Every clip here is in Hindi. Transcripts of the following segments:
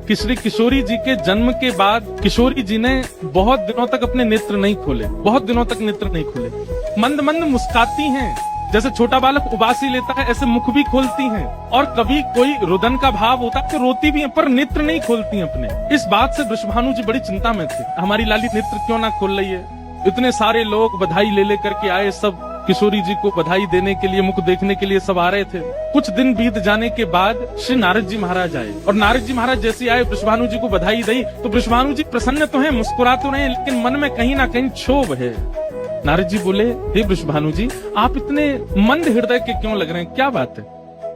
कि श्री किशोरी जी के जन्म के बाद किशोरी जी ने बहुत दिनों तक अपने नेत्र नहीं खोले, बहुत दिनों तक नेत्र नहीं खोले। मंद मंद मुस्काती हैं, जैसे छोटा बालक उबासी लेता है ऐसे मुख भी खोलती हैं, और कभी कोई रुदन का भाव होता है तो रोती भी हैं, पर नेत्र नहीं खोलती हैं अपने। इस बात से वृषभानु जी बड़ी चिंता में थे, हमारी लाली नेत्र क्यों ना खोल रही है। इतने सारे लोग बधाई ले लेकर के आए, सब किशोरी जी को बधाई देने के लिए, मुख देखने के लिए सब आ रहे थे। कुछ दिन बीत जाने के बाद श्री नारद जी महाराज आए, और नारद जी महाराज जैसे आए वृषभानु जी को बधाई दी तो वृषभानु जी प्रसन्न तो हैं, मुस्कुरा तो रहे, लेकिन मन में कहीं ना कहीं क्षोभ है। नारद जी बोले, हे वृषभानु जी, आप इतने मंद हृदय के क्यों लग रहे हैं, क्या बात है।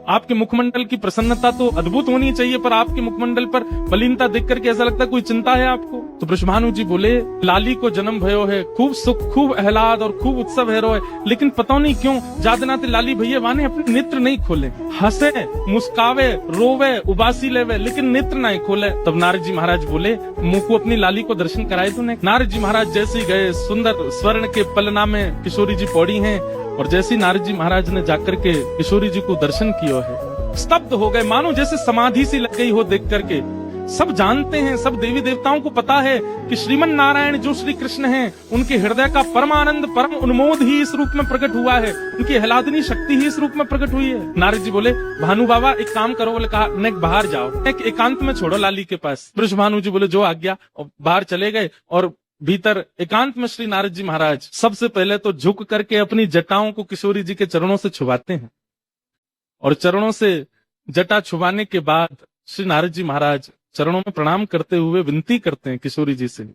आपके मुखमंडल की प्रसन्नता तो अद्भुत होनी चाहिए, पर आपके मुखमंडल पर मलिनता देख करके ऐसा लगता है कोई चिंता है आपको। तो वृषभानु जी बोले, लाली को जन्म भयो है, खूब सुख, खूब आह्लाद और खूब उत्सव है रोए, लेकिन पता नहीं क्यों जादनाते लाली भैया वाने अपने नेत्र नहीं खोले। हंसे, मुस्कावे, रोवे, उबासी लेवे, लेकिन नेत्र नहीं खोले। तब नारद जी महाराज बोले, मुंह को अपनी लाली को दर्शन कराए तूने। नारद जी महाराज जैसे गए, सुंदर स्वर्ण के पलना में किशोरी जी पौड़ी हैं, और जैसे नारद जी महाराज ने जाकर के किशोरी जी को दर्शन किया है, स्तब्ध हो गए, मानो जैसे समाधि सी लग गई हो देख करके। सब जानते हैं, सब देवी देवताओं को पता है कि श्रीमन नारायण जो श्री कृष्ण हैं, उनके हृदय का परमानंद, परम उन्मोद ही इस रूप में प्रकट हुआ है, उनकी आह्लादनी शक्ति ही इस रूप में प्रकट हुई है। नारद जी बोले, भानु बाबा एक काम करो, बोले कहा नेक बाहर जाओ, एक एकांत में छोड़ो लाली के पास। वृषभानु जी बोले जो आज्ञा, और बाहर चले गए, और भीतर एकांत में श्री नारद जी महाराज सबसे पहले तो झुक करके अपनी जटाओं को किशोरी जी के चरणों से छुपाते हैं, और चरणों से जटा छुपाने के बाद श्री नारद जी महाराज चरणों में प्रणाम करते हुए विनती करते हैं किशोरी जी से,